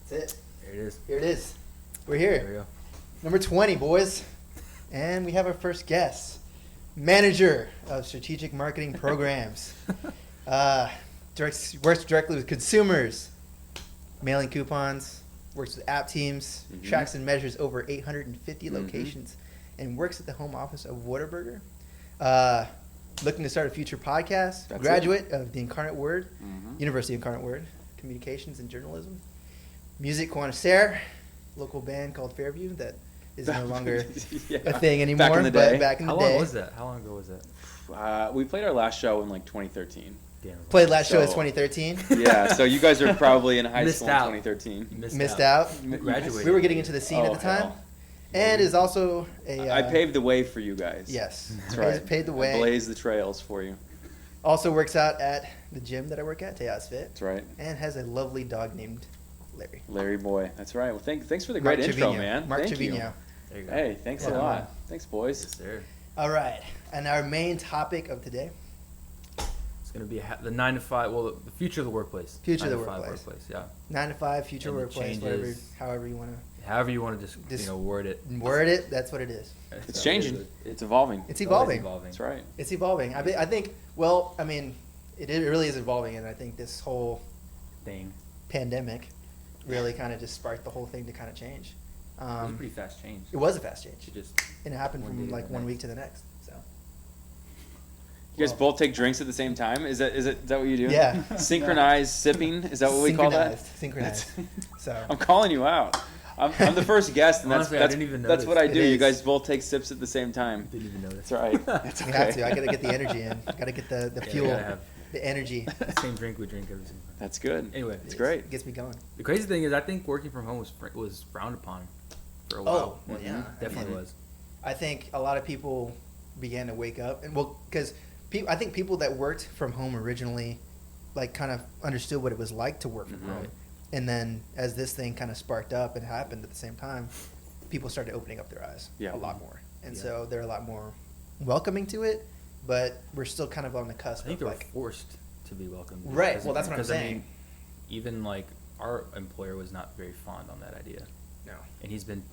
That's it. There it is. Here it is. We're here. There we go. Number 20, boys. And we have our first guest. Manager of Strategic Marketing Programs. Works directly with consumers. Mailing coupons. Works with app teams. Mm-hmm. Tracks and measures over 850 locations. And works at the home office of Whataburger. Looking to start a future podcast. That's graduate of the Incarnate Word. Mm-hmm. University of Incarnate Word. Communications and Journalism. Music connoisseur. Local band called Fairview that is no longer a thing anymore. Back in the day. Back in the How day. long was that? How long ago was that? We played our last show in like 2013. Damn. Played last show So- is 2013. Yeah, so you guys are probably in high Missed school out. in 2013. You Missed out. Graduated. We were getting into the scene Oh, at the time. hell. And is also a... I paved the way for you guys. Yes. That's right. He's paved the I way. blazed the trails for you. Also works out at the gym that I work at, Tejas Fit. That's right. And has a lovely dog named Larry. Larry boy. That's right. Well, thanks for the Marc great intro, Trevino. man. Marc Thank Trevino. you. There you go. Hey, thanks a Welcome lot. on. Thanks, boys. Yes, sir. All right. And our main topic of today. It's going to be the 9 to 5. Well, the future of the workplace. Future of 9 the to 5 workplace. Yeah. 9 to 5, future And the workplace, changes. however you want However you want to Just- just word it. to word it. That's what it is. It's changing. It's evolving. It's always evolving. That's right. It's evolving. I think, well, I mean, it really is evolving. And I think this whole Thing. pandemic really kind of just sparked the whole thing to kind of change. It was a pretty fast change. It was a fast change. It just And it happened One from day to like the 1 next. week to the next. So You guys both take drinks at the same time? Is that what you do? Yeah. Synchronized sipping? Is that what we call that? Synchronized. So I'm calling you out. I'm the first guest, and Honestly, I that's didn't even that's what I notice. do. It You is. guys both take sips at the same time. didn't even notice. That's right. That's you okay. have to. I gotta get the energy in. Gotta get the Yeah, fuel, you gotta have the energy. the same drink we drink every single time. That's good. Anyway, It's great. It gets me going. the crazy thing is, I think working from home was frowned upon for a while. Oh, well, yeah. Mhm. Definitely I mean, was. I think a lot of people began to wake up, and well, because I think people that worked from home originally, like, kind of understood what it was like to work from Mhm. home, and then as this thing kind of sparked up and happened at the same time, people started opening up their eyes Yeah. a lot more, and Yeah. so they're a lot more welcoming to it. But we're still kind of on the I cusp think of they were like, forced to be welcomed. Right, Because- well, that's what I'm because, I saying. mean, even like our employer was not very fond on that idea, no. and he's been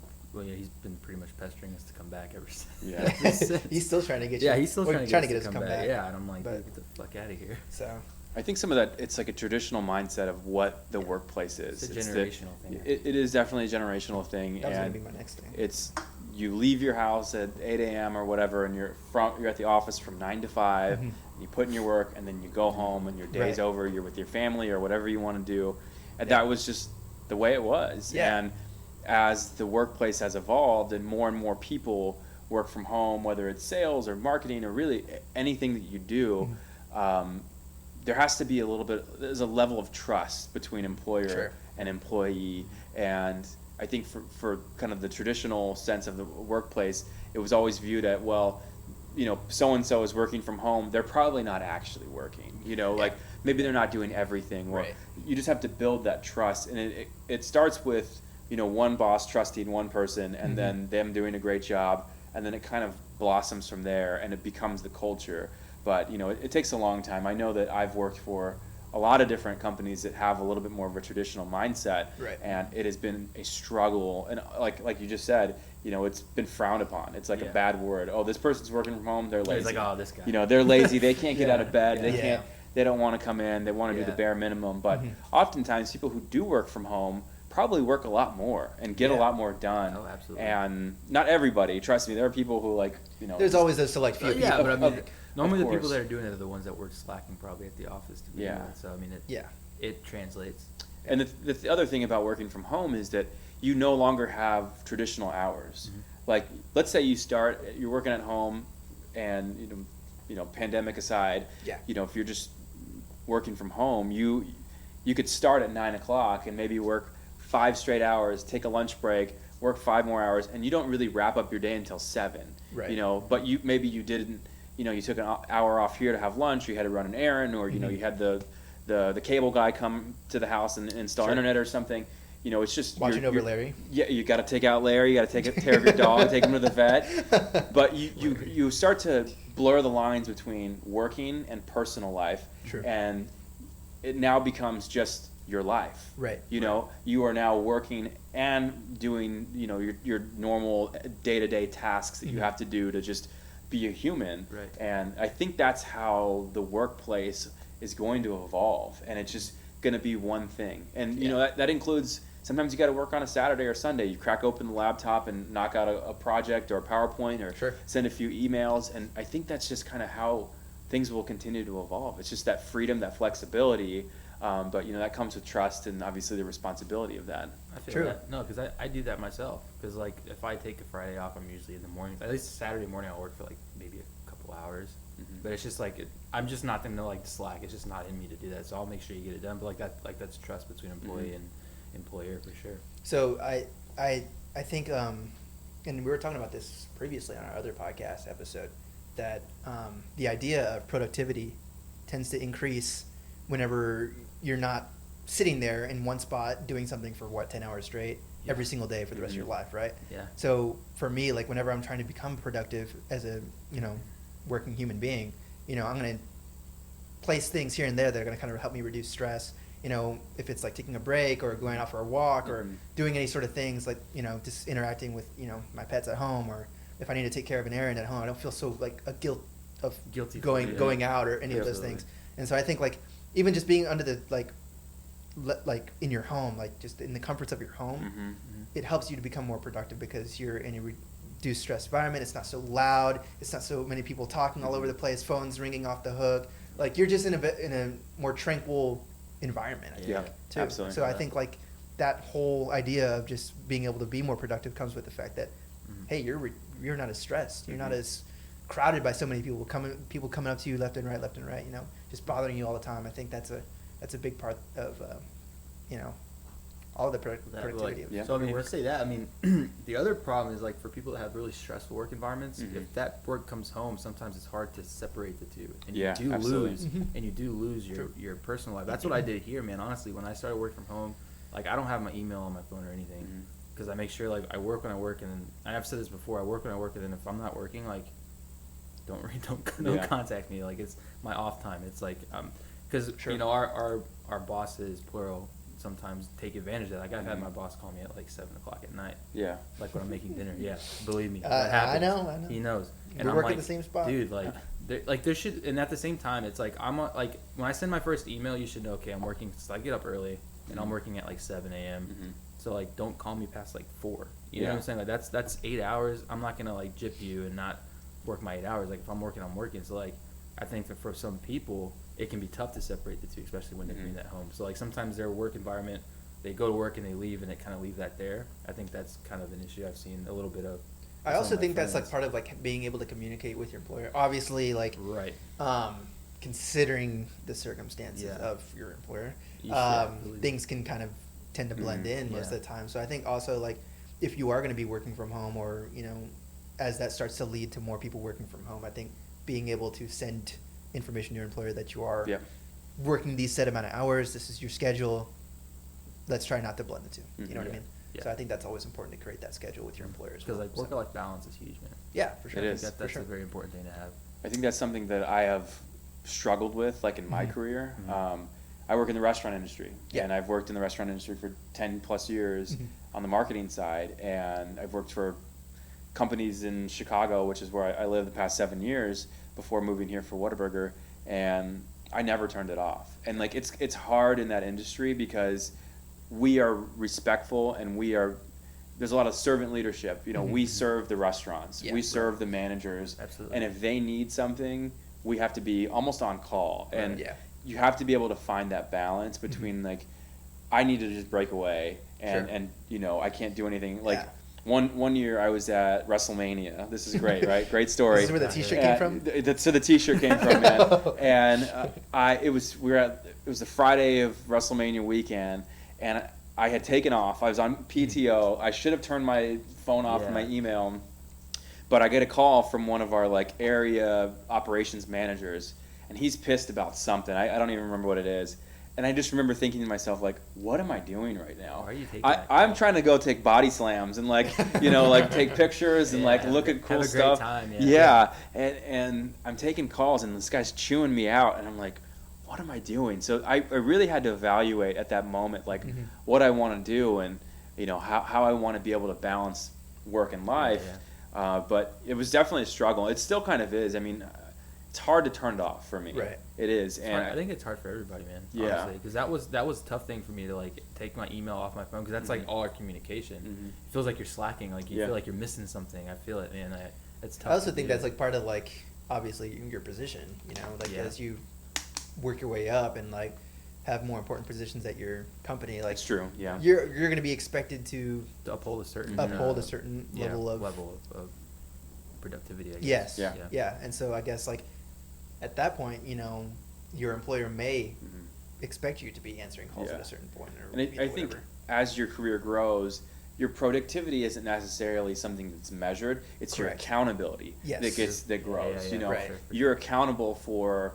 pretty much pestering us to come back ever since. Yeah. Ever since. He's still trying to get you. Yeah, he's still or trying to get us to come back. Yeah, and I'm like, But- dude, get the fuck out of here. So I think some of that, it's like a traditional mindset of what the workplace is. It's a that- generational thing. It is definitely a generational thing, that was gonna and be my next thing. it's you leave your house at 8 a.m. or whatever, and you're at the office from 9 to 5. Mhm. You put in your work, and then you go home, and your day's Right. over. You're with your family or whatever you want to do, and Yeah. that was just the way it was. Yeah. And as the workplace has evolved, and more people work from home, whether it's sales or marketing or really anything that you do. There has to be there's a level of trust between employer Sure. and employee. And I think for kind of the traditional sense of the workplace, it was always viewed at, well, so-and-so is working from home. They're probably not actually working, like maybe they're not doing everything. Well, Right. you just have to build that trust. And it starts with, one boss trusting one person and Mhm. then them doing a great job. And then it kind of blossoms from there and it becomes the culture. But, it takes a long time. I know that I've worked for a lot of different companies that have a little bit more of a traditional mindset. Right. And it has been a struggle. And like you just said, it's been frowned upon. It's like a Yeah. bad word. Oh, this person's working from home. They're lazy. He's like, oh, this guy. They're lazy. They can't get Yeah. out of bed. Yeah. They Yeah. can't. They don't want to come in. They want to do Yeah. the bare minimum. But Mhm. oftentimes, people who do work from home probably work a lot more and get a Yeah. lot more done. Oh, absolutely. And not everybody. Trust me, there are people who There's always those select few yeah, people. but I mean, Of normally the people course. that are doing it are the ones that work slacking probably at the office to begin Yeah. with. So I mean, Yeah. it translates. And the other thing about working from home is that you no longer have traditional hours. Mhm. Like, let's say you're working at home, and pandemic aside, Yeah. if you're just working from home, you could start at 9 o'clock and maybe work 5 straight hours, take a lunch break, work 5 more hours, and you don't really wrap up your day until 7. Right. But maybe you didn't. You took an hour off here to have lunch. You had to run an errand, or Mhm. you had the cable guy come to the house and install Sure. internet or something. It's just Watching over you're- Larry. Yeah, you got to take out Larry. You got to take care of your dog, take him to the vet. But you start to blur the lines between working and personal life, True. and it now becomes just your life. Right. You know, you are now working and doing, you know, your normal day-to-day tasks that you have to do to just be a human. Right. And I think that's how the workplace is going to evolve, and it's just going to be one thing. And you know, that includes, sometimes you got to work on a Saturday or Sunday. You crack open the laptop and knock out a project or a PowerPoint, or send a few emails. And I think that's just kind of how things will continue to evolve. It's just that freedom, that flexibility. But you know, that comes with trust and obviously the responsibility of that. I feel that. No, because I do that myself. Because like if I take a Friday off, I'm usually in the morning. At least Saturday morning, I'll work for like maybe a couple hours. But it's just like I'm just not gonna like slack. It's just not in me to do that. So I'll make sure you get it done. But that's trust between employee and employer for sure. So I think and we were talking about this previously on our other podcast episode, that the idea of productivity tends to increase whenever you're not sitting there in one spot doing something for 10 hours straight every single day for the rest of your life, right? Yeah. So for me, like whenever I'm trying to become productive as a, you know, working human being, you know, I'm going to place things here and there that are going to kind of help me reduce stress. You know, if it's like taking a break or going out for a walk or doing any sort of things like, you know, just interacting with, you know, my pets at home, or if I need to take care of an errand at home, I don't feel so like a guilty going out or any of those things. And so I think like even just being under the like in your home, like just in the comforts of your home, it helps you to become more productive because you're in a reduced stress environment. It's not so loud. It's not so many people talking all over the place, phones ringing off the hook. Like you're just in a more tranquil environment, I think, too. Absolutely. So I think like that whole idea of just being able to be more productive comes with the fact that, hey, you're not as stressed. You're not as crowded by so many people coming up to you left and right, you know, just bothering you all the time. I think that's a big part of, you know, all the productivity. So I mean, to say that, I mean, the other problem is like for people that have really stressful work environments, if that work comes home, sometimes it's hard to separate the two, and you do lose your personal life. That's what I did here, man. Honestly, when I started working from home, like I don't have my email on my phone or anything, because I make sure like I work when I work, and I've said this before, I work when I work, and then if I'm not working, like don't contact me. Like it's my off time. It's like because you know our bosses, plural, sometimes take advantage of that. Like I've had my boss call me at like 7 o'clock at night. Yeah. Like when I'm making dinner. Yeah. Believe me. That happens. I know. He knows. And we I'm work like, at the same spot. Dude, like there should, and at the same time, it's like like when I send my first email, you should know, okay, I'm working. So I get up early and I'm working at like 7 a.m. So like don't call me past like 4. You know what I'm saying? Like that's 8 hours. I'm not gonna like gyp you and not work my 8 hours. Like if I'm working, I'm working. So like I think that for some people it can be tough to separate the two, especially when they're doing that at home. So like sometimes their work environment, they go to work and they leave and they kind of leave that there. I think that's kind of an issue I've seen a little bit of. I also think that's like part of like being able to communicate with your employer. Obviously, like considering the circumstances of your employer, things can kind of tend to blend in most of the time. So I think also like if you are going to be working from home, or you know, as that starts to lead to more people working from home, I think being able to send information to your employer that you are working these set amount of hours, this is your schedule. Let's try not to blend the two. You know what I mean? Yeah. So I think that's always important to create that schedule with your employers. Because like work-life balance is huge, man. Yeah, for sure. It is. That's a very important thing to have. I think that's something that I have struggled with, like in my career. I work in the restaurant industry, and I've worked in the restaurant industry for 10 plus years on the marketing side, and I've worked for companies in Chicago, which is where I lived the past 7 years before moving here for Whataburger, and I never turned it off. And like it's hard in that industry because we are respectful, and there's a lot of servant leadership. You know, we serve the restaurants, we serve the managers, and if they need something, we have to be almost on call. And you have to be able to find that balance between like, I need to just break away, and you know, I can't do anything. Like one year I was at WrestleMania. This is great, right? Great story. This is where the T-shirt came from. So the T-shirt came from, man. And it was the Friday of WrestleMania weekend. And I had taken off. I was on PTO. I should have turned my phone off and my email. But I get a call from one of our like area operations managers, and he's pissed about something. I don't even remember what it is. And I just remember thinking to myself, like, what am I doing right now? Why are you taking I'm trying to go take body slams and like, you know, like take pictures and like look at cool stuff. Have a great time, And I'm taking calls, and this guy's chewing me out, and I'm like, what am I doing? So I really had to evaluate at that moment, like what I want to do and, how I want to be able to balance work and life. But it was definitely a struggle. It still kind of is. I mean, it's hard to turn it off for me. Right. It is. I think it's hard for everybody, man. Yeah. Honestly, because that was a tough thing for me to like take my email off my phone, because that's like all our communication. It feels like you're slacking. Like you feel like you're missing something. I feel it, man. It's tough. I also think that's like part of like obviously your position. Like as you work your way up and like have more important positions at your company, like it's true. Yeah. You're going to be expected to uphold a certain level of productivity, I guess. Yes. Yeah. And so I guess like at that point, your employer may expect you to be answering calls at a certain point. And I think as your career grows, your productivity isn't necessarily something that's measured. It's your accountability that grows. Right. You're accountable for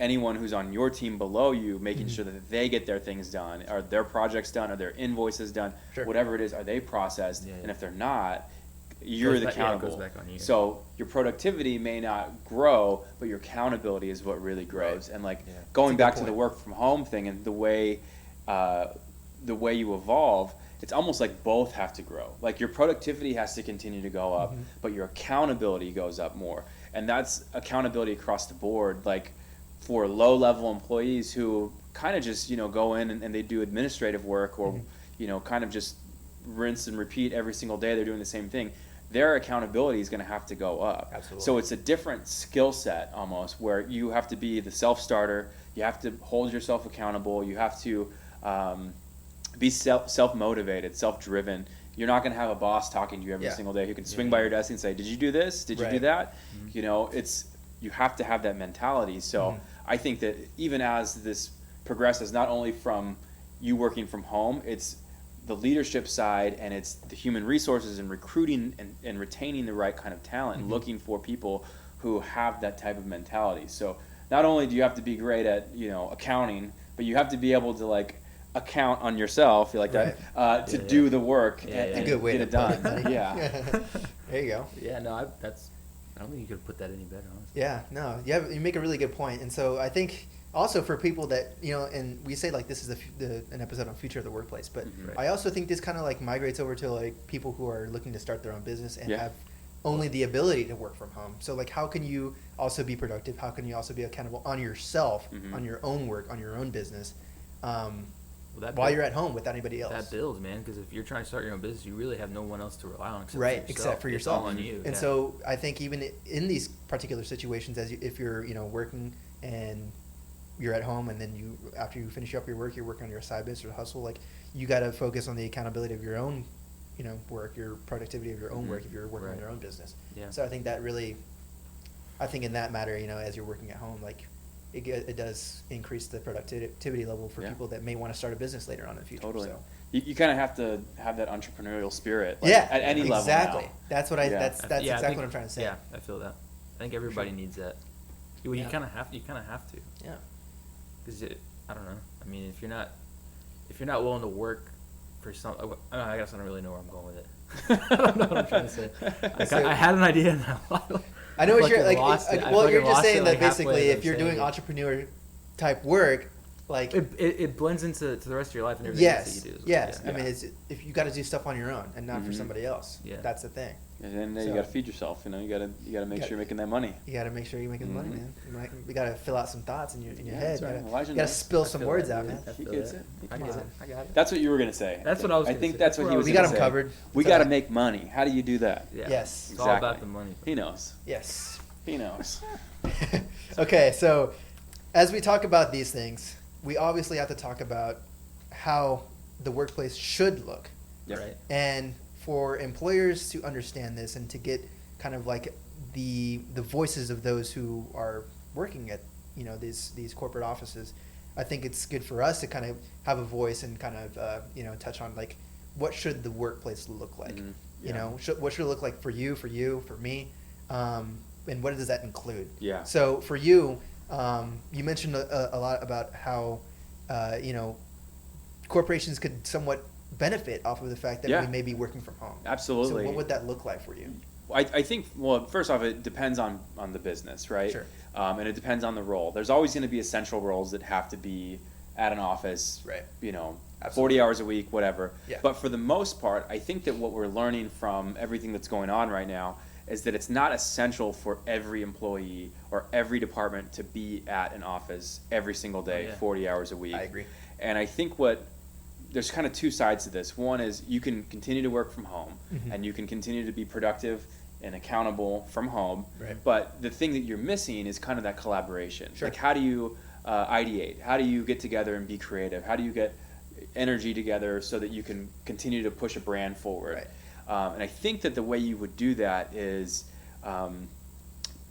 anyone who's on your team below you, making sure that they get their things done. Are their projects done? Are their invoices done? Whatever it is, are they processed? And if they're not, you're accountable. Goes back on you. So your productivity may not grow, but your accountability is what really grows. And like going back to the work from home thing and the way you evolve, it's almost like both have to grow. Like your productivity has to continue to go up, but your accountability goes up more. And that's accountability across the board. Like for low-level employees who kind of just, go in and they do administrative work or, kind of just rinse and repeat every single day. They're doing the same thing. Their accountability is going to have to go up. Absolutely. So it's a different skill set almost, where you have to be the self-starter. You have to hold yourself accountable. You have to be self-motivated, self-driven. You're not going to have a boss talking to you every single day who can swing by your desk and say, "Did you do this? Did you do that?" You have to have that mentality. So I think that even as this progresses, not only from you working from home, it's the leadership side, and it's the human resources and recruiting and retaining the right kind of talent and looking for people who have that type of mentality. So not only do you have to be great at accounting, but you have to be able to like account on yourself, like that, to do the work and good way get to it done. There you go. Yeah, no, I don't think you could have put that any better, honestly. Yeah, no, you make a really good point. And so I think also for people that, and we say like this is an episode on future of the workplace, but I also think this kind of like migrates over to like people who are looking to start their own business and have only the ability to work from home. So like how can you also be productive? How can you also be accountable on yourself, on your own work, on your own business, while you're at home without anybody else? That builds, man, because if you're trying to start your own business, you really have no one else to rely on except for yourself. It's all on you. And so I think even in these particular situations, if you're working and you're at home, and then after you finish up your work, you're working on your side business or hustle, like you got to focus on the accountability of your own work, your productivity of your own work if you're working on your own business. So I think that really, in that matter, as you're working at home, like it does increase the productivity level for people that may want to start a business later on in the future. Totally. So you kind of have to have that entrepreneurial spirit at any level. Exactly. Now. That's what that's exactly what I'm trying to say. Yeah, I feel that. I think everybody needs that. Well, you kind of have to. Yeah. Because I don't know. I mean, if you're not willing to work for some, I guess I don't really know where I'm going with it. I don't know what I'm trying to say. I had an idea and I know what you're like. Well, you're just saying that basically if you're doing entrepreneur type work, like it blends into the rest of your life and everything else that you do. Yes. I mean, if you got to do stuff on your own and not for somebody else. Yeah. That's the thing. And then you got to feed yourself. You got to make sure you're making that money. You got to make sure you're making the money, man. You got to fill out some thoughts in your head. Right. You got to spill some words out, man. I get it. I got it. That's what you were gonna say. That's what I was. I think that's what he was. We got him covered. We got to make money. How do you do that? Yeah. Yes. It's all about the money. He knows. Yes. He knows. Okay, so as we talk about these things, we obviously have to talk about how the workplace should look. Yep. Right. And for employers to understand this and to get kind of like the voices of those who are working at these corporate offices, I think it's good for us to kind of have a voice and kind of touch on like what should the workplace look like. What should it look like for you, for me, and what does that include? Yeah. So for you, you mentioned a lot about how corporations could somewhat benefit off of the fact that we may be working from home. Absolutely. So what would that look like for you? I think, well, first off, it depends on the business, right? Sure. And it depends on the role. There's always going to be essential roles that have to be at an office, Right. 40 hours a week, whatever. Yeah. But for the most part, I think that what we're learning from everything that's going on right now is that it's not essential for every employee or every department to be at an office every single day, 40 hours a week. I agree. And I think there's kind of two sides to this. One is you can continue to work from home, and you can continue to be productive and accountable from home. Right. But the thing that you're missing is kind of that collaboration. Sure. Like, how do you ideate? How do you get together and be creative? How do you get energy together so that you can continue to push a brand forward? Right. And I think that the way you would do that is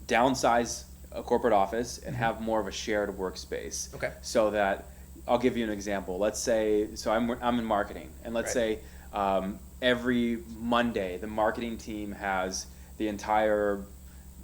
downsize a corporate office and have more of a shared workspace. Okay. So that, I'll give you an example. Let's say, so I'm in marketing, and let's say every Monday the marketing team has the entire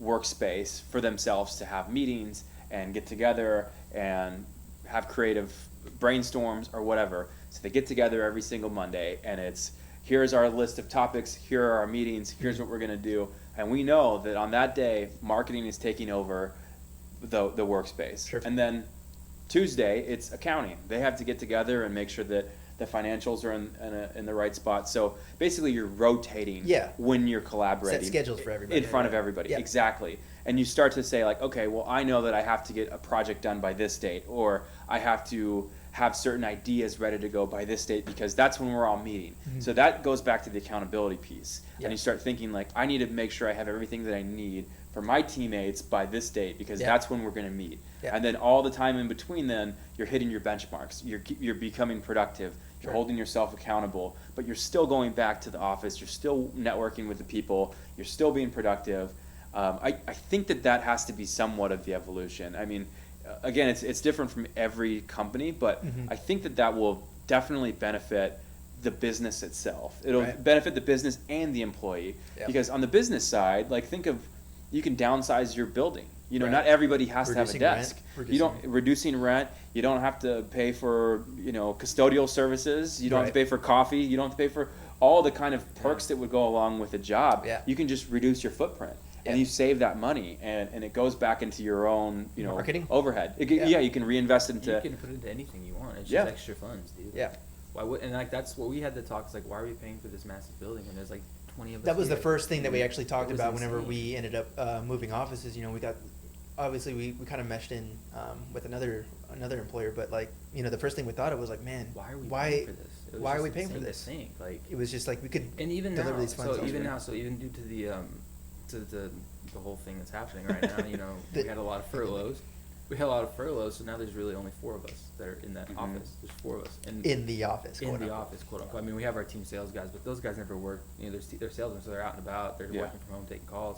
workspace for themselves to have meetings and get together and have creative brainstorms or whatever. So they get together every single Monday, and it's, here's our list of topics, here are our meetings, here's what we're going to do. And we know that on that day, marketing is taking over the workspace. Sure. And then Tuesday, it's accounting. They have to get together and make sure that the financials are in the right spot. So basically, you're rotating when you're collaborating. Set schedules for everybody. In front of everybody, exactly. And you start to say, like, okay, well, I know that I have to get a project done by this date, or I have to have certain ideas ready to go by this date, because that's when we're all meeting. So that goes back to the accountability piece. And you start thinking, like, I need to make sure I have everything that I need for my teammates by this date, because that's when we're going to meet. And then all the time in between, then you're hitting your benchmarks. You're becoming productive. You're holding yourself accountable, but you're still going back to the office. You're still networking with the people. You're still being productive. I think that has to be somewhat of the evolution. I mean, again, it's different from every company, but I think that will definitely benefit the business itself. It'll benefit the business and the employee, because on the business side, like, think of, you can downsize your building. Not everybody has to have a desk. Reducing rent. You don't have to pay for custodial services. You don't have to pay for coffee. You don't have to pay for all the kind of perks that would go along with a job. You can just reduce your footprint. And you save that money, and it goes back into your own, marketing overhead. You can reinvest it into. You can put it into anything you want. It's just extra funds, dude. Yeah. Why would, and like, that's what we had to talk. It's like, why are we paying for this massive building? And there's like 20 of us. That was here. the first thing that we actually talked about insane. whenever we ended up moving offices. We got, obviously we kind of meshed in with another employer, but like, the first thing we thought of was like, man, why are we paying for this? Why are we paying for this? Like, it was just like we could and even deliver now, these funds. so even due to the whole thing that's happening right now, we had a lot of furloughs. So now there's really only 4 of us that are in that office. There's 4 of us. And in the office, quote unquote. I mean, we have our team sales guys, but those guys never work. They're salesmen, so they're out and about. They're working from home, taking calls.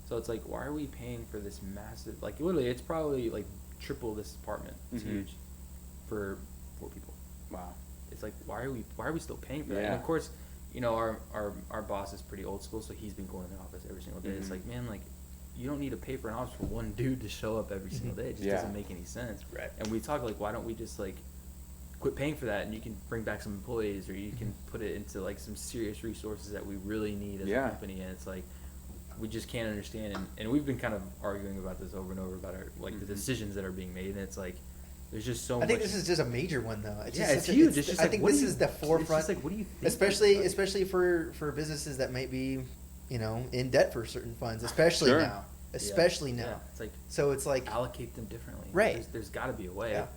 So it's like, why are we paying for this massive? Like, literally, it's probably like triple this apartment. It's huge for 4 people. Wow. It's like, why are we still paying for that? And of course, our boss is pretty old school, so he's been going to the office every single day. It's like, man, like, you don't need to pay for an office for one dude to show up every single day. It just doesn't make any sense. Right. And we talk, like, why don't we just, like, quit paying for that, and you can bring back some employees, or you can put it into, like, some serious resources that we really need as a company. And it's like, we just can't understand. And we've been kind of arguing about this over and over about our, like, the decisions that are being made. And it's like, there's just so much. I think this is just a major one, though. It's huge. I think this is the forefront. It's just like, what do you think? Especially for businesses that might be, in debt for certain funds, especially now. Especially now. Yeah. It's like, so it's like, allocate them differently. Right. There's got to be a way. Yeah.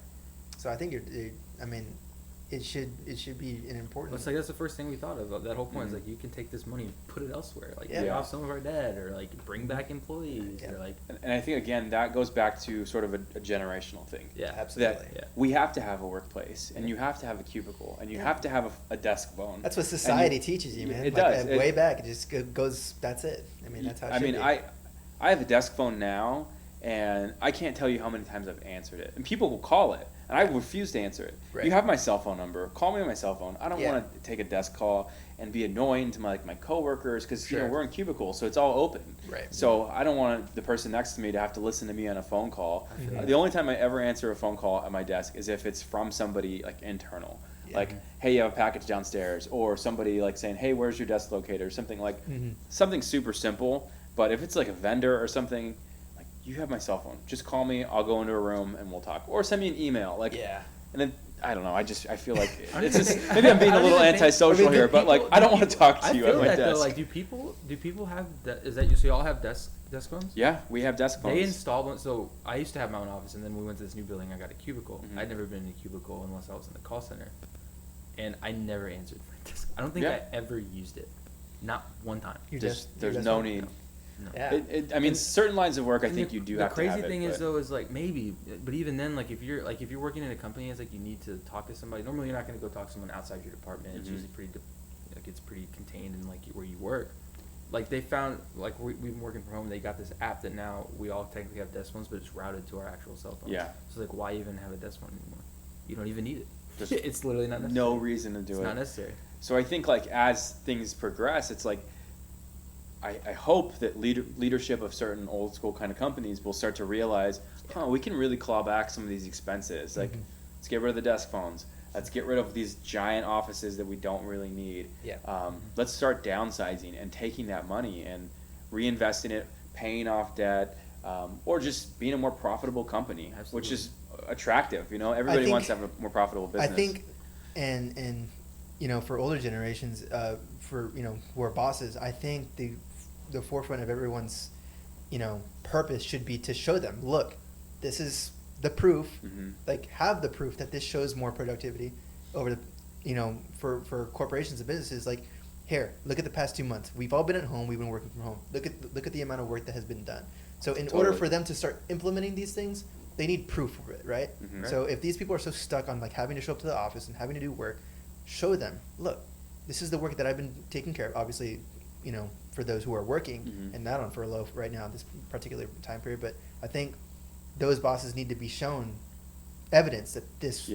So I think it should be an important. It's like, that's the first thing we thought of. That whole point is like, you can take this money and put it elsewhere, like pay off some of our debt, or like bring back employees, or like. And I think, again, that goes back to sort of a generational thing. Yeah, absolutely. That we have to have a workplace, and you have to have a cubicle, and you have to have a desk phone. That's what society teaches you, man. It does. Way back, it just goes. That's it. I mean, that's how. It should be. I have a desk phone now, and I can't tell you how many times I've answered it. And people will call it, and I refuse to answer it. Right. You have my cell phone number. Call me on my cell phone. I don't want to take a desk call and be annoying to my coworkers, because we're in cubicles, so it's all open. Right. So I don't want the person next to me to have to listen to me on a phone call. The only time I ever answer a phone call at my desk is if it's from somebody like internal. Yeah. Like, hey, you have a package downstairs, or somebody like saying, hey, where's your desk located, or something like something super simple. But if it's like a vendor or something, like, you have my cell phone. Just call me. I'll go into a room and we'll talk, or send me an email. Like, and then I don't know. I feel like it's just maybe I'm being a little antisocial here, but like I don't want to talk to you at my desk. Though, like, do people have is that you? So y'all have desk phones? Yeah, we have desk phones. They installed one. So I used to have my own office, and then we went to this new building. I got a cubicle. I'd never been in a cubicle unless I was in the call center, and I never answered my desk. I don't think I ever used it, not one time. There's no need. No. Yeah. I mean, certain lines of work, I think you do have to have it. The crazy thing is, though, is like maybe, but even then, like if you're working in a company, it's like you need to talk to somebody. Normally, you're not going to go talk to someone outside your department. It's usually it's pretty contained in like where you work. Like they found, like we've been working from home. They got this app that now we all technically have desk phones, but it's routed to our actual cell phones. Yeah. So like, why even have a desk phone anymore? You don't even need it. It's literally not necessary. No reason to do it. It's not necessary. So I think like as things progress, it's like I hope that leadership of certain old school kind of companies will start to realize, we can really claw back some of these expenses. Like, let's get rid of the desk phones. Let's get rid of these giant offices that we don't really need. Yeah. Let's start downsizing and taking that money and reinvesting it, paying off debt, or just being a more profitable company, which is attractive. You know, everybody wants to have a more profitable business. I think, and you know, for older generations, for who are bosses, I think the forefront of everyone's purpose should be to show them, look, this is the proof. Like, have the proof that this shows more productivity over the for corporations and businesses. Like, here, look at the past 2 months. We've all been at home. We've been working from home. Look at the amount of work that has been done. So in order for them to start implementing these things, they need proof of it, right? So if these people are so stuck on like having to show up to the office and having to do work, show them, look, this is the work that I've been taking care of. Obviously, for those who are working and not on furlough right now, this particular time period. But I think those bosses need to be shown evidence that this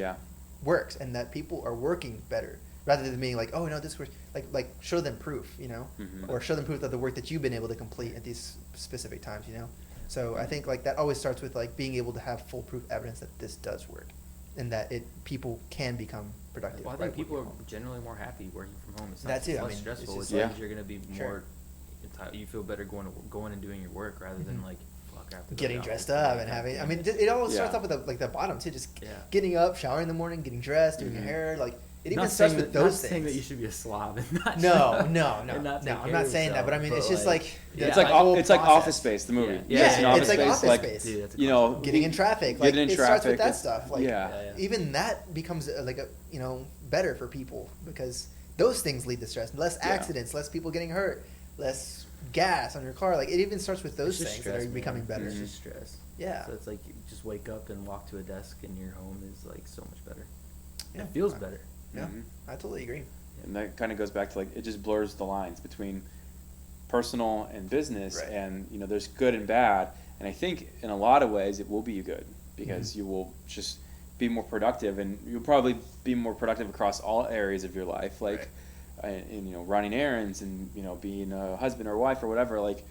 works and that people are working better, rather than being like, oh no, this works. Like show them proof, or show them proof of the work that you've been able to complete at these specific times, So I think like that always starts with like being able to have foolproof evidence that this does work, and that people can become productive. Well, I think people are generally more happy working from home. It's not That too. less stressful. It's like you're going to be more. You feel better going and doing your work rather than like fuck after getting dressed up and having. I mean, it all starts off with the bottom too. Just getting up, showering in the morning, getting dressed, doing your hair. Like it even starts with those things. Saying that you should be a slob and not. No. I'm not saying that, but I mean, it's just like it's like Office Space, the movie. It's like Office Space. Dude, getting in traffic. Like it starts with that stuff. Like even that becomes better for people, because those things lead to stress. Less accidents, less people getting hurt, less gas on your car. Like it even starts with those things that are becoming better. It's just stress. Yeah. So it's like you just wake up and walk to a desk in your home is like so much better. Yeah. It feels better. Yeah, I totally agree. And that kind of goes back to like it just blurs the lines between personal and business, and there's good and bad. And I think in a lot of ways it will be good, because you will just be more productive, and you'll probably be more productive across all areas of your life, like in running errands and being a husband or wife or whatever. Like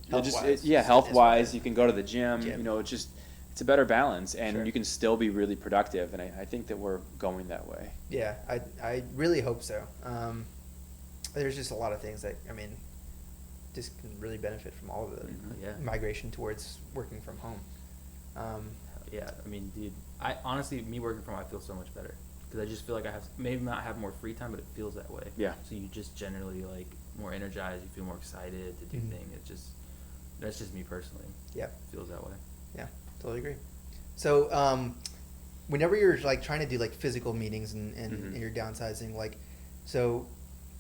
health wise, you can go to the gym. It's a better balance, and you can still be really productive. And I think that we're going that way. Yeah, I really hope so. There's just a lot of things that just can really benefit from all of the migration towards working from home. I mean, dude, I honestly, me working from home, I feel so much better, because I just feel like I have maybe not have more free time, but it feels that way. Yeah. So you just generally like more energized. You feel more excited to do things. That's just me personally. Yeah. It feels that way. Yeah, totally agree. So, whenever you're like trying to do like physical meetings and you're downsizing, like, so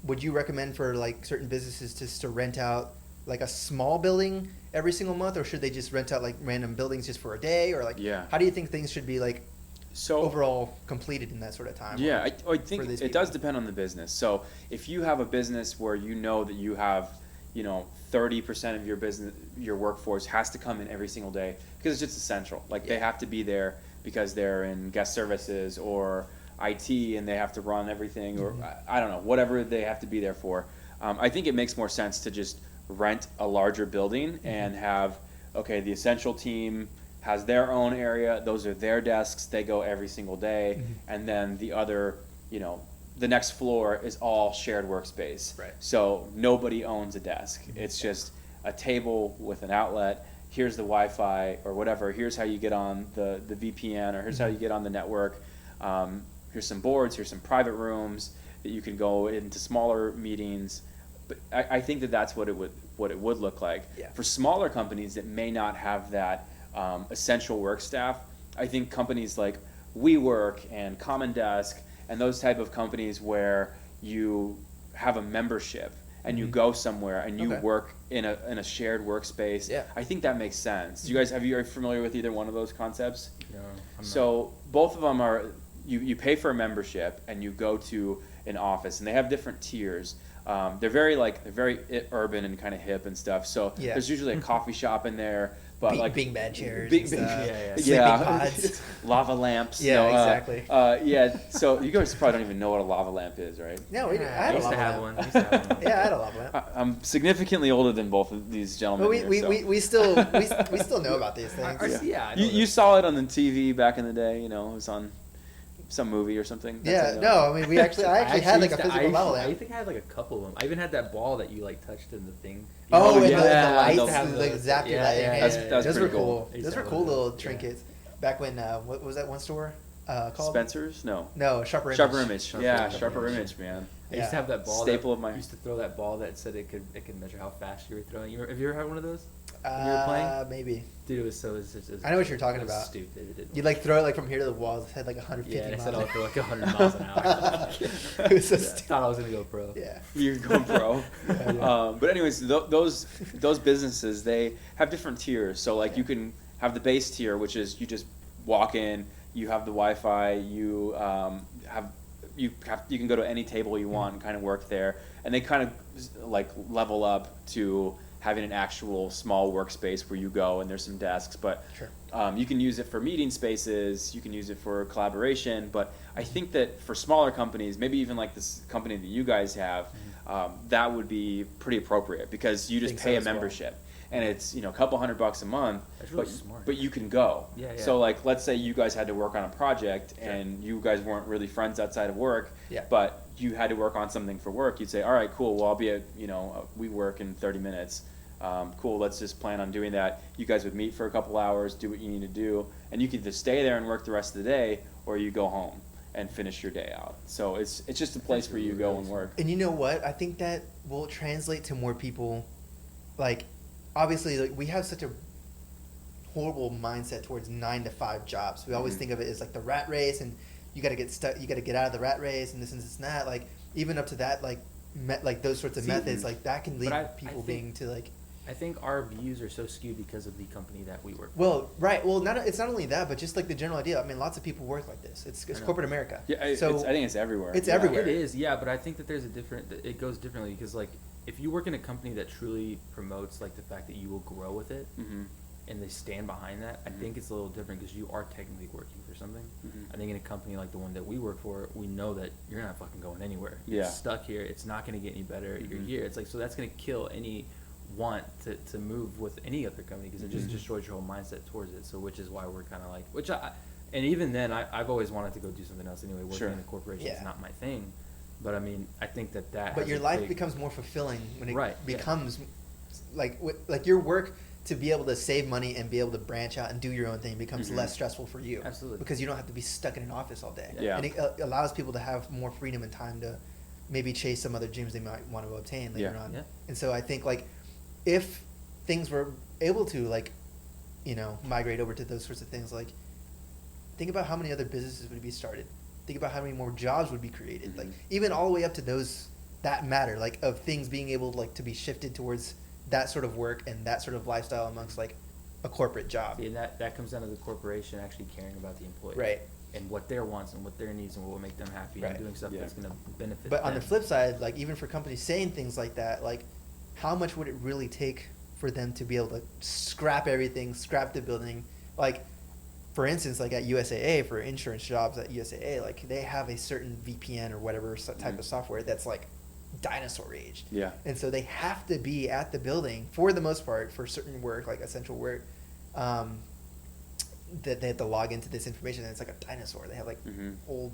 would you recommend for like certain businesses just to rent out like a small building every single month, or should they just rent out like random buildings just for a day, or like how do you think things should be like overall completed in that sort of time? Yeah, I think it does depend on the business. So if you have a business where that you have 30% of your workforce has to come in every single day because it's just essential. Like they have to be there because they're in guest services or IT and they have to run everything, or I don't know, whatever they have to be there for. I think it makes more sense to just rent a larger building and have, the essential team has their own area. Those are their desks. They go every single day. And then the other the next floor is all shared workspace. Right. So nobody owns a desk. It's just a table with an outlet. Here's the Wi-Fi or whatever. Here's how you get on the VPN, or here's how you get on the network. Here's some boards. Here's some private rooms that you can go into smaller meetings. But I think that's what it would look like. Yeah. For smaller companies that may not have that essential work staff, I think companies like WeWork and Common Desk and those type of companies where you have a membership and you go somewhere and you work in a shared workspace. Yeah. I think that makes sense. You guys, are you familiar with either one of those concepts? No, I'm So both of them are, you pay for a membership and you go to an office, and they have different tiers. They're very urban and kind of hip and stuff. So there's usually a coffee shop in there, but bean bag chairs, sleeping pods, lava lamps. Yeah, exactly. So you guys probably don't even know what a lava lamp is, right? No, we do. I used to have one. Yeah, I had a lava lamp. I'm significantly older than both of these gentlemen. But we still know about these things. You saw it on the TV back in the day. It was on some movie or something. I mean, I actually had like a physical lava lamp. I think I had like a couple of them. I even had that ball that you like touched in the thing. The lights, zappy lighting. That's those were pretty cool. Those were cool little trinkets. Back when what was that one store called? Spencer's? No, Sharper Image. Sharper Image. Sharper Image, man. I used to have that ball. Staple of my. I used to throw that ball that said it could measure how fast you were throwing. Have you ever had one of those? When you were playing? Maybe. Dude, it was I know what you're talking about. Stupid. You'd like throw it like from here to the walls. It had like 150 miles. Yeah, I said I'll throw like 100 miles an hour. It was so stupid. I thought I was gonna go pro. Yeah. You're going pro. But anyways, those businesses, they have different tiers. So like you can have the base tier, which is you just walk in, you have the Wi-Fi, you can go to any table you want and kind of work there, and they kind of like level up to having an actual small workspace where you go and there's some desks, but you can use it for meeting spaces, you can use it for collaboration. But I think that for smaller companies, maybe even like this company that you guys have, that would be pretty appropriate, because you just pay a membership. And it's a couple $100 a month. That's really smart. But you can go. Yeah. So like, let's say you guys had to work on a project and you guys weren't really friends outside of work, but you had to work on something for work. You'd say, all right, cool. Well, I'll be we work in 30 minutes. Cool. Let's just plan on doing that. You guys would meet for a couple hours, do what you need to do, and you could just stay there and work the rest of the day, or you go home and finish your day out. So it's just a place where you go and work. And you know what? I think that will translate to more people. Like, obviously, like, we have such a horrible mindset towards 9-to-5 jobs. We always think of it as like the rat race, and you got to get stuck. You got to get out of the rat race, and this and this and that. Like, even up to that, like those sorts of methods, like that can lead people being to like. I think our views are so skewed because of the company that we work for. Well, right. Well, it's not only that, but just like the general idea. I mean, lots of people work like this. It's corporate America. Yeah, I think it's everywhere. It's everywhere. It is, yeah. But I think that it goes differently, because like if you work in a company that truly promotes like the fact that you will grow with it, and they stand behind that, I think it's a little different, because you are technically working for something. I think in a company like the one that we work for, we know that you're not fucking going anywhere. Yeah. You're stuck here. It's not going to get any better. You're here. It's like, so that's going to kill any want to move with any other company, because it just destroys your whole mindset towards it. So which is why we're kind of like, and even then I've always wanted to go do something else anyway. Working in a corporation is not my thing, but I mean, I think that but your life becomes more fulfilling when it becomes like your work to be able to save money and be able to branch out and do your own thing becomes less stressful for you. Absolutely. Because you don't have to be stuck in an office all day. Yeah. And it allows people to have more freedom and time to maybe chase some other dreams they might want to obtain later on. Yeah. And so I think like if things were able to like, migrate over to those sorts of things, like think about how many other businesses would be started. Think about how many more jobs would be created. Like even all the way up to those that matter, like of things being able like to be shifted towards that sort of work and that sort of lifestyle amongst like a corporate job. See, and that comes down to the corporation actually caring about the employee. Right. And what their wants and what their needs and what will make them happy, and doing stuff that's going to benefit But them. on the flip side, like even for companies saying things like that, like how much would it really take for them to be able to scrap everything, scrap the building? Like, for instance, like at USAA, for insurance jobs at USAA, like they have a certain VPN or whatever type of software that's like dinosaur aged. Yeah. And so they have to be at the building for the most part for certain work, like essential work, that they have to log into this information, and it's like a dinosaur. They have like old,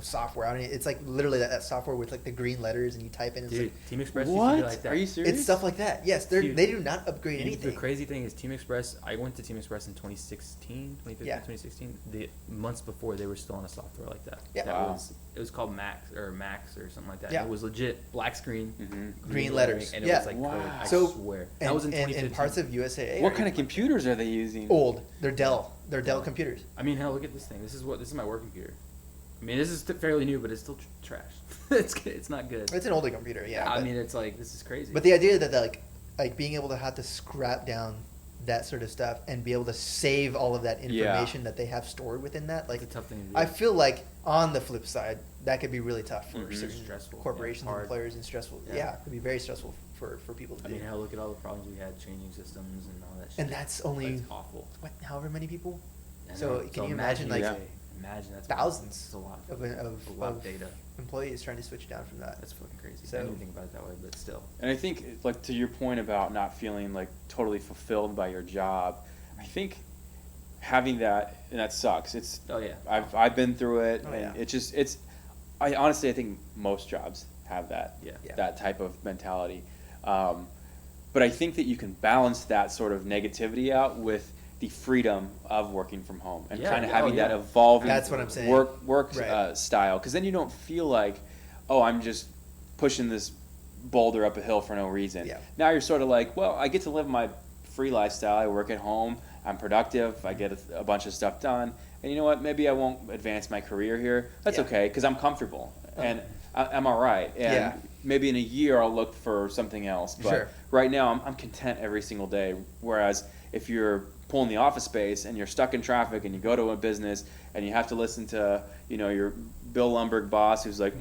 software. I mean, it's like literally that software with like the green letters and you type in. It's Dude, like, Team Express what? used to be like that. Are you serious? it's stuff like that. Yes, they do not upgrade anything. The crazy thing is Team Express, I went to Team Express in 2015, 2016. The months before, they were still on a software like that. Yeah. Wow. It was called Max or something like that. Yeah. And it was legit black screen, Green letters. and it Yeah. was like Wow. code. I So, swear. And, That was in and 2015. parts of USAA. What are kind of computers are they using? old? They're Dell. They're Dell computers. I mean, hell, look at this thing. This is my work computer. I mean, this is fairly new, but it's still trash. It's not good. It's an older computer, yeah. I but- mean, it's like, this is crazy. But the idea that like being able to have to scrap down that sort of stuff and be able to save all of that information that they have stored within that, like It's a tough thing to do. I feel like on the flip side, that could be really tough for certain Stressful. corporations Yeah, and hard. employers and stressful. Yeah. Yeah, it could be very stressful for people to I do. mean, hell, look at all the problems we had changing systems and all that shit. And that's only It's awful. however many people? I So know. can you imagine like imagine that's thousands That's a lot. of a lot of data. employees trying to switch down from that? That's fucking crazy. So- I didn't even think about it that way, but still. And I think, like, to your point about not feeling like totally fulfilled by your job, I think having that, and that sucks. It's Oh yeah. I've been through it, Oh, and yeah. it's. I honestly, I think most jobs have that Yeah. Yeah. that type of mentality, but I think that you can balance that sort of negativity out with the freedom of working from home and Yeah, kind of yeah, having oh, that yeah. evolving That's what I'm saying. work Right. style, because then you don't feel like, oh, I'm just pushing this boulder up a hill for no reason. Yeah. Now you're sort of like, well, I get to live my free lifestyle. I work at home. I'm productive. I get a bunch of stuff done. And you know what? Maybe I won't advance my career here. That's Yeah. okay, because I'm comfortable and I'm all right. And Yeah. maybe in a year I'll look for something else. But Sure. right now I'm content every single day. Whereas if you're pulling the office space and you're stuck in traffic and you go to a business and you have to listen to, your Bill Lumberg boss who's like,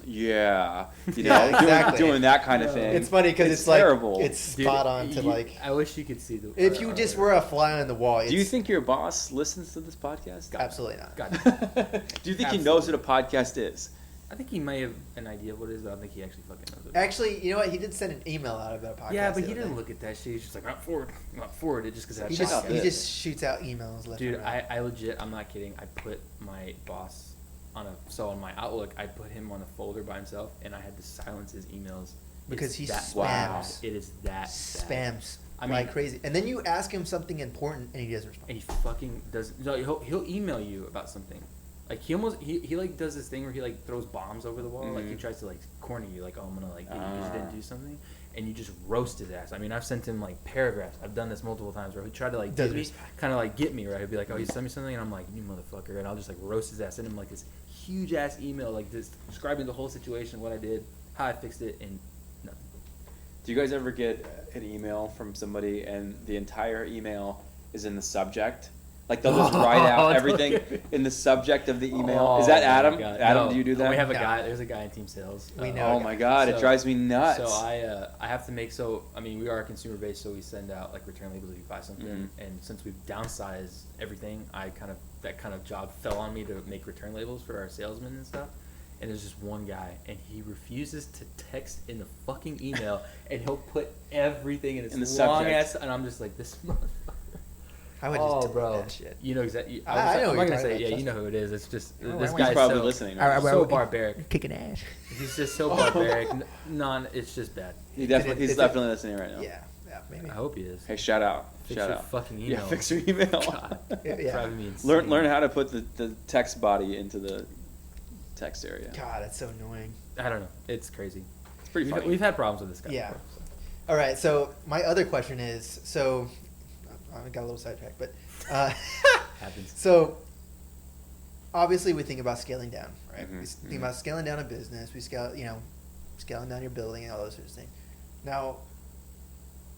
yeah, Yeah, exactly. doing that kind of thing. It's funny because it's like terrible. it's spot on to like. I wish you could see the. If you just were a fly on the wall, Do you it's- think your boss listens to this podcast? absolutely not? God, Do you think he knows what a podcast is? I think he may have an idea of what it is, but I don't think he actually fucking knows it. Actually, you know what? He did send an email out about a podcast. Yeah, but the he other didn't day. look at that shit. He's just like, not forward it just because He Check out just, he this. just shoots out emails left Dude, and right. I legit, I'm not kidding. I put my boss on my Outlook, I put him on a folder by himself, and I had to silence his emails Because It's he that spams. bad. It is that bad. Spams I like mean- crazy. And then you ask him something important and he doesn't respond. And he fucking does. No, he'll email you about something. Like he like does this thing where he like throws bombs over the wall. Like he tries to like corner you. Like, oh, I'm gonna like get you because you didn't do something, and you just roast his ass. I mean, I've sent him like paragraphs. I've done this multiple times where he tried to like Doesn't get me, respond. kind of like get me right. He'd be like, oh, you sent me something, and I'm like, you motherfucker, and I'll just like roast his ass. Send him like this huge ass email, like this describing the whole situation, what I did, how I fixed it, and nothing. Do you guys ever get an email from somebody and the entire email is in the subject? Like they'll just write out everything in the subject of the email. Is that Oh, my Adam? God. Adam, No, do you do that? We have a No. guy. There's a guy in team sales. We know. Oh my God, it So- drives me nuts. So I have to make I mean, we are consumer based, so we send out like return labels if you buy something. And since we've downsized everything, that kind of job fell on me to make return labels for our salesmen and stuff. And there's just one guy, and he refuses to text in the fucking email, and he'll put everything in In the his long subject. ass. And I'm just like, this motherfucker. I would just delete that shit. You know exactly. I know I'm who not you're gonna talking say, about, yeah, trust you know me. who it is. It's just Oh, this He's guy's probably so, listening. All right, so well, barbaric. Kicking ass. He's just so barbaric. It's just bad. He's Is it- definitely listening right now. Yeah, maybe. I hope he is. Hey, shout out. Fix shout your out. fucking Yeah, email. fix your email. God, Yeah. driving me insane. learn how to put the text body into the text area. God, that's so annoying. I don't know. It's crazy. It's pretty funny. We've had problems with this guy. Yeah. Before, so. All right, so my other question is, so I got a little sidetracked, but Happens. so obviously we think about scaling down, right? Mhm, We think about scaling down a business. We scaling down your building and all those sorts of things. Now,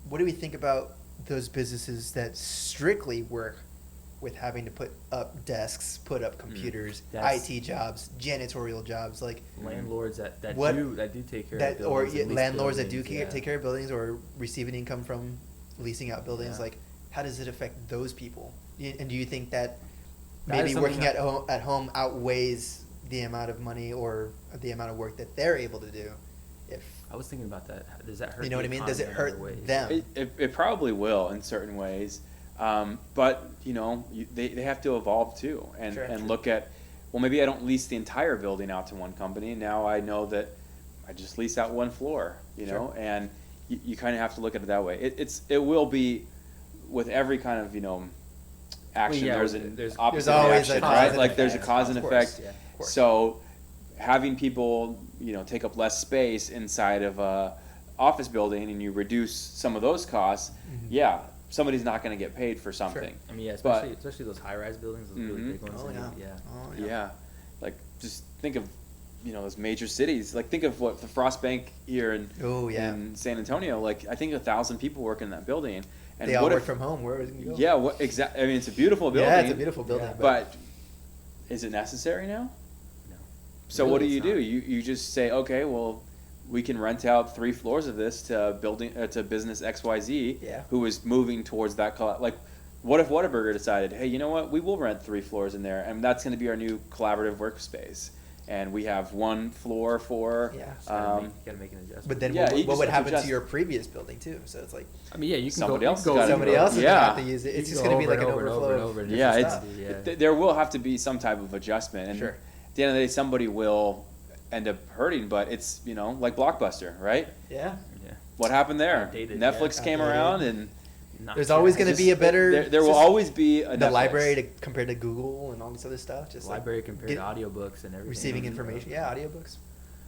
what do we think about those businesses that strictly work with having to put up desks, put up computers, That's- IT jobs, janitorial jobs, like Landlords that What- do take care that, of or buildings and lease landlords that do buildings, yeah. take care of buildings or receiving income from leasing out buildings? Yeah. Like, how does it affect those people? And do you think that That is maybe something working at home outweighs the amount of money or the amount of work that they're able to do? If I was thinking about that. Does that hurt? you know what I the mean? Does it economy in hurt other ways? them? It probably will in certain ways, but they have to evolve too and Sure. look at well, maybe I don't lease the entire building out to one company. Now I know that I just lease out one floor, you know, and you kind of have to look at it that way. It will be with every kind of, you know, action. There's opposite always reaction, a right? cause Like and there's a effect. cause and Of course, effect. yeah, of course. So having people, you know, take up less space inside of a office building and you reduce some of those costs, yeah, somebody's not going to get paid for something. I mean, yeah, But- especially those high-rise buildings, those really big ones. Oh, yeah. Oh, yeah. Yeah, like just think of, you know, those major cities. Like think of what the Frost Bank here in San Antonio. Like I think 1,000 people work in that building, and They all what work if, from home. Where would you go? Yeah, what exactly? I mean, it's a beautiful building. Yeah, it's a beautiful building. But is it necessary now? No. So Really, what do it's you do? not. You just say, okay, well, we can rent out 3 floors of this to to business XYZ, Yeah. who is moving towards that. Like, what if Whataburger decided, hey, you know what? We will rent 3 floors in there, and that's going to be our new collaborative workspace. And we have 1 floor for. Yeah. You gotta make an adjustment. But then Yeah, you what just would have to happen to adjust. your previous building too? So it's like I mean, yeah, you can Somebody go, else you can has go gotta somebody go. else is Yeah. gonna have to use it. You It's can just go gonna be over like an and over and overflow. over and of over and different Yeah, stuff. there will have to be some type of adjustment, and Sure. at the end of the day, somebody will end up hurting. But it's, you know, like Blockbuster, right? Yeah. Yeah. What happened there? Outdated, Netflix yeah. came Outdated. around, and Not There's sure. always gonna just- be a better. There will just always be a the Netflix. library compared to Google and all this other stuff. Just like library compared get- to audiobooks and everything. receiving information. Yeah, audiobooks,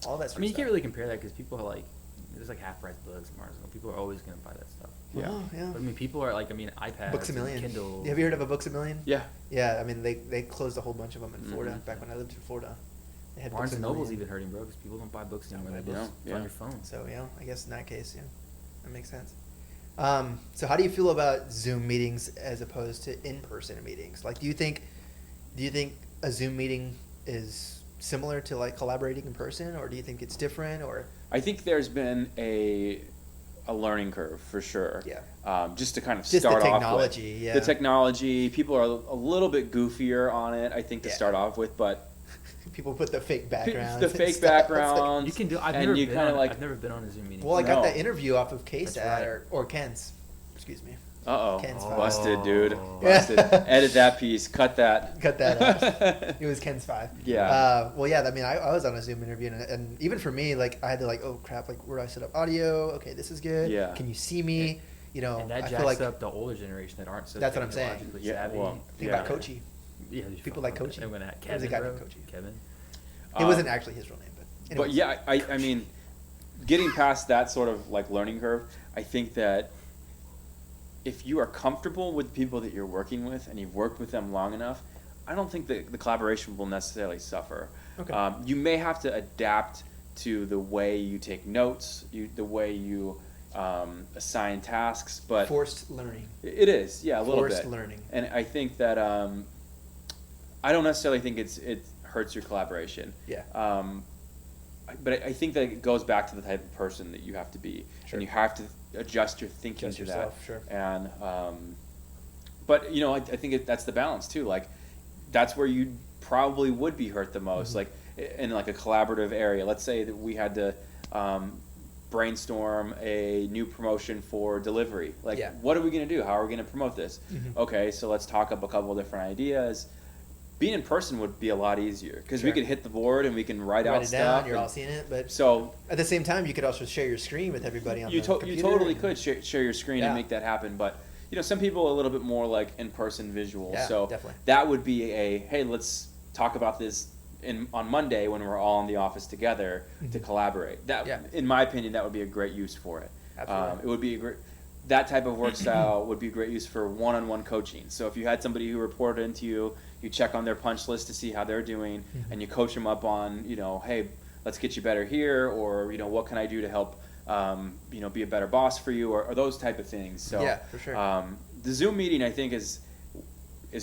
all that. Sort I mean, you of can't stuff. really compare that because people are like, there's like half-price books, Mars. People are always gonna buy that stuff. Yeah. Oh, yeah. But, I mean, people are like, iPads, Books a and Million. Kindle. Have you heard of a Books a Million? Yeah. Yeah, I mean they closed a whole bunch of them in Florida Mhm. back when I lived in Florida. They had Barnes Books and a Noble's Million. even hurting, bro, because people don't buy books anymore. I They know, just yeah. on your phone. So yeah, I guess in that case, yeah, that makes sense. So how do you feel about Zoom meetings as opposed to in-person meetings? Like, do you think a Zoom meeting is similar to like collaborating in person, or do you think it's different? Or I think there's been a learning curve for sure. Yeah. Just to kind of Just the start off technology, with. yeah. The technology, people are a little bit goofier on it, I think, to Yeah. start off with, but people put the fake backgrounds. the and fake stuff. It's like- backgrounds. You can do. I've and never you been kinda on. like, I've never been on a Zoom meeting. Well, I got No. that interview off of KSAT That's right. or Ken's. Excuse me. Ken's Oh. file. Busted, dude. Oh. Busted. Edit that piece. Cut that. Cut that out. It was Ken's 5. Yeah. Well, yeah. I mean, I was on a Zoom interview, and even for me, like I had to like, oh crap, like where do I set up audio? Okay, this is good. Yeah. Can you see me? You know, And that I jacks feel like up the older generation that aren't so That's what I'm saying. technologically Yeah, savvy. well, think yeah. about Kochi. Yeah, People like Kochi. I'm gonna have There's a Kevin, guy bro. named Kochi. Kevin. It wasn't actually his real name, but But anyways. yeah, I mean, getting past that sort of like learning curve, I think that if you are comfortable with people that you're working with and you've worked with them long enough, I don't think that the collaboration will necessarily suffer. Okay. You may have to adapt to the way you take notes, the way you assign tasks, but Forced learning. it is, yeah, a little Forced bit. learning. And I think that I don't necessarily think it hurts your collaboration. Yeah. But I think that it goes back to the type of person that you have to be, Sure. and you have to adjust your thinking Adjust to yourself, that. sure. And but you know, I think that's the balance too. Like that's where you probably would be hurt the most. Mm-hmm. Like in like a collaborative area. Let's say that we had to brainstorm a new promotion for delivery. Like, Yeah. what are we going to do? How are we going to promote this? Mhm. Okay, so let's talk up a couple of different ideas. Being in person would be a lot easier because we Sure. could hit the board and we can write out Write it stuff. down. You're and- all seeing it, but so at the same time, you could also share your screen with everybody on you the you computer. totally and- could share your screen Yeah. and make that happen, but you know, some people are a little bit more like in-person visual. Yeah, So definitely. that would be hey, let's talk about this on Monday when we're all in the office together to Mhm. collaborate. That, Yeah. in my opinion, that would be a great use for it. Absolutely. It would be a great. That type of work style would be a great use for one-on-one coaching. So if you had somebody who reported into you, you check on their punch list to see how they're doing, Mhm. and you coach them up on, hey, let's get you better here, or what can I do to help, be a better boss for you, or those type of things. So Yeah, for sure. the Zoom meeting, I think, is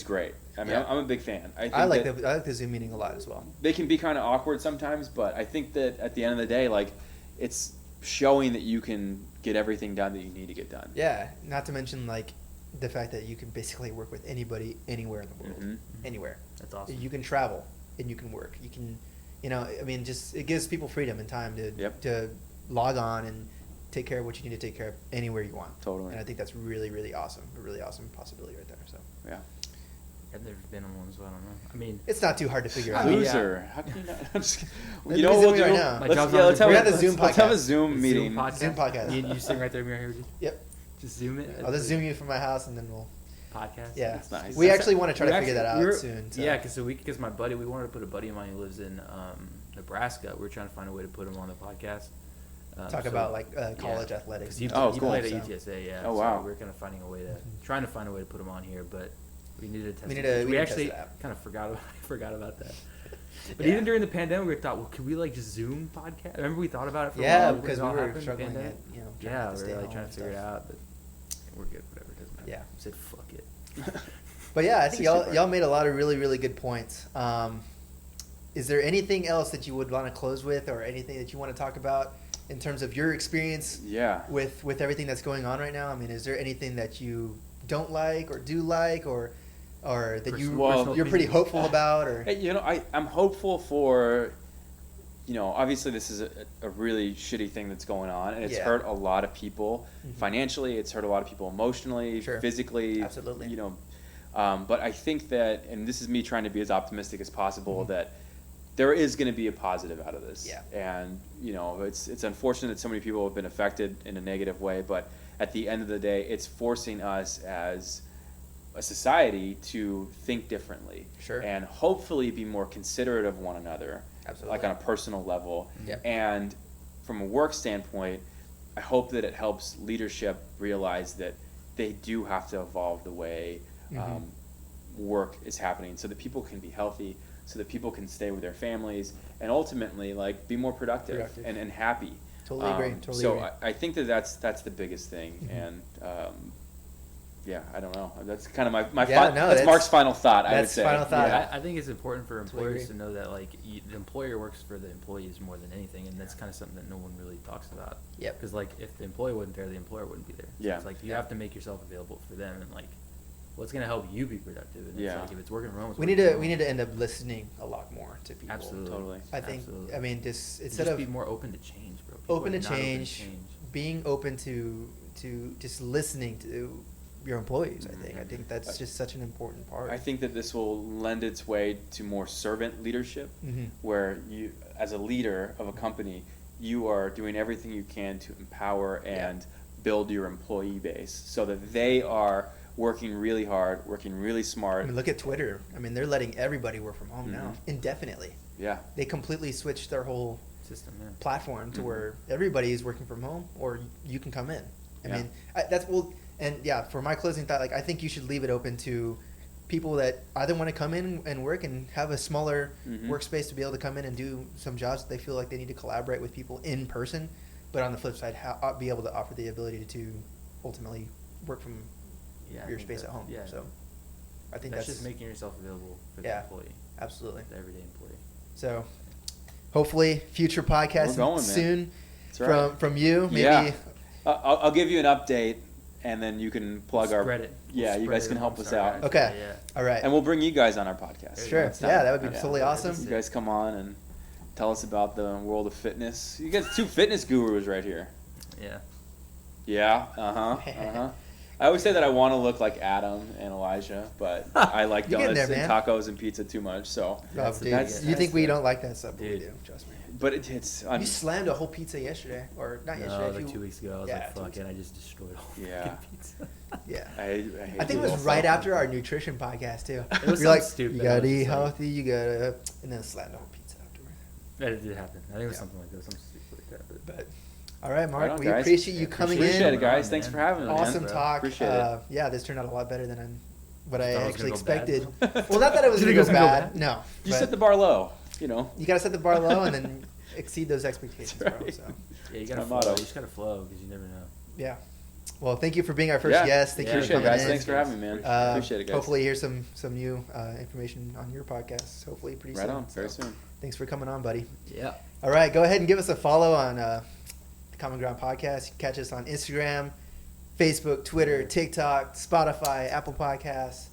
great. I mean, Yeah. I'm a big fan. I I like that the Zoom meeting a lot as well. they can be kind of awkward sometimes, but I think that at the end of the day, like, it's showing that you can get everything done that you need to get done. Yeah, not to mention like the fact that you can basically work with anybody anywhere in the world, Mhm. anywhere. That's awesome. You can travel and you can work. You can, I mean, just it gives people freedom and time to Yep. to log on and take care of what you need to take care of anywhere you want. Totally. And I think that's really, really awesome. A really awesome possibility right there. So Yeah. I've never been on one, so I don't know. I mean, it's not too hard to figure out. Loser. How can you not? I'm just, Let you know me what zoom we'll you right do? now. My Let's, job's yeah, on let's the have, We're a, at the let's, Zoom let's have a podcast. Zoom meeting. Zoom podcast. You sitting right there behind here? Yep. Just zoom it. I'll just zoom you from my house and then we'll. Podcast. Yeah. That's nice. We actually want to try to figure that out we're- soon. So. Yeah, because my buddy, we wanted to put a buddy of mine who lives in Nebraska. We're trying to find a way to put him on the podcast. Talk about like college athletics. He, Oh, he cool. played at So. UTSA. Yeah. Oh, wow. So we're kind of finding a way to trying to find a way to put him on here, but we needed to test. We need it. to- we We need to actually test it out. kind of forgot about that. But Yeah. even during the pandemic, we thought, well, could we like just Zoom podcast? Remember we thought about it for a Yeah, while because we when it all were happened, the struggling pandemic? at, trying Yeah, to we stay were like home trying and to figure it stuff. out, but we're good. Whatever, it doesn't matter. Yeah. We said fuck it. But yeah, I think y'all 65. made a lot of really, really good points. Is there anything else that you would want to close with, or anything that you want to talk about in terms of your experience Yeah. with everything that's going on right now? I mean, is there anything that you don't like or do like, or that Well, you're pretty hopeful about, or Hey, I'm hopeful for, obviously this is a really shitty thing that's going on, and it's Yeah. hurt a lot of people Mhm. financially. It's hurt a lot of people emotionally, Sure. physically. Absolutely. But I think that, and this is me trying to be as optimistic as possible, Mhm. that there is going to be a positive out of this. Yeah. And it's unfortunate that so many people have been affected in a negative way, but at the end of the day, it's forcing us as a society to think differently. Sure. And hopefully be more considerate of one another. Absolutely. Like on a personal level. Yep. And from a work standpoint, I hope that it helps leadership realize that they do have to evolve the way Mhm. work is happening, so that people can be healthy, so that people can stay with their families, and ultimately like be more productive. And happy. Totally agree. Totally so agree. I think that's the biggest thing. Mhm. And yeah, I don't know. That's kind of my Yeah, no, that's Mark's final thought. I would that's say. final thought. Yeah. I think it's important for Totally employers agree. to know that like the employer works for the employees more than anything, and that's kind of something that no one really talks about. Yep. Because like if the employee wasn't there, the employer wouldn't be there. So Yeah. It's like you have to make yourself available for them, and like what's gonna help you be productive. And Yeah. It's like if it's working from home, it's We working need from to home. end up listening a lot more to people. Absolutely. Totally. I think. Absolutely. I mean, just And instead just of be more open to change, bro. People open are to not change, being open to just listening to your employees. I think that's just such an important part. I think that this will lend its way to more servant leadership, Mhm. where you, as a leader of a company, you are doing everything you can to empower and build your employee base so that they are working really hard, working really I smart. mean, look at Twitter. I mean, they're letting everybody work from home now Mhm. indefinitely. Yeah. They completely switched their whole system. Yeah. platform to Mhm. where everybody is working from home, or you can come in. I Yeah. mean, and yeah, for my closing thought, like I think you should leave it open to people that either want to come in and work and have a smaller Mhm. workspace to be able to come in and do some jobs that they feel like they need to collaborate with people in person, but on the flip side, be able to offer the ability to ultimately work from Yeah, I your think space that- at home. Yeah. So I think that's that's just making yourself available for the Yeah. employee, absolutely. the everyday employee. So hopefully future podcasts We're going, man. soon That's right. from you. Maybe Yeah. I'll give you an update, and then you can plug our. Spread it. Yeah, We'll you spread guys it can help amongst us our out. guys. Okay. Yeah. all right. And we'll bring you guys on our podcast. Sure. next time. Yeah, that would be Yeah. totally awesome. You guys come on and tell us about the world of fitness. You guys, two fitness gurus right here. Yeah. Yeah. I always say that I want to look like Adam and Elijah, but I like You're getting donuts there, and man. tacos and pizza too much. So, Oh, That's dude, the- you think we the- don't like that stuff, but we Dude. do. Trust me. but it's You slammed a whole pizza yesterday, or not yesterday? No, a like few- 2 weeks ago, I was Yeah, like, 2 fuck weeks it, ago. I just destroyed all Yeah. fucking pizza. Yeah. I hate I think it it. was right after our nutrition podcast too. It was You're like, something stupid. you I gotta was eat just like- healthy, you gotta, and then slammed a whole pizza afterward. That did happen. I think it was Yeah. something like that, something stupid like that. But But all right, Mark, Right on, we guys. appreciate you Yeah, coming Appreciate in. it, guys. Man. Thanks for having me. man. Awesome bro. talk. Appreciate it. Yeah, this turned out a lot better than what I Thought it was actually gonna go bad? expected. Well, not that it was Did going it to go go bad. bad? No. You but set the bar low, you know. you gotta set the bar low and then exceed those expectations, That's bro. right. So yeah, you That's gotta my flow. motto. You just gotta flow because you never know. yeah. Well, thank you for being our first Yeah. guest. Thank you for Appreciate it, coming guys. in. Thanks for having me, man. Appreciate it, guys. Hopefully, hear some new information on your podcast. Hopefully, pretty Right soon. on. Very So, soon. Thanks for coming on, buddy. Yeah. All right, go ahead and give us a follow on the Common Ground Podcast. You can catch us on Instagram, Facebook, Twitter, TikTok, Spotify, Apple Podcasts,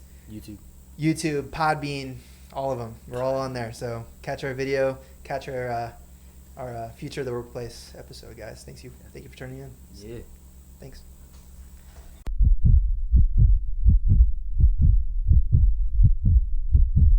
YouTube, Podbean, all of them. We're all on there. So catch our video, catch our Future of the Workplace episode, guys. Thank you for tuning in. Yeah. Thanks.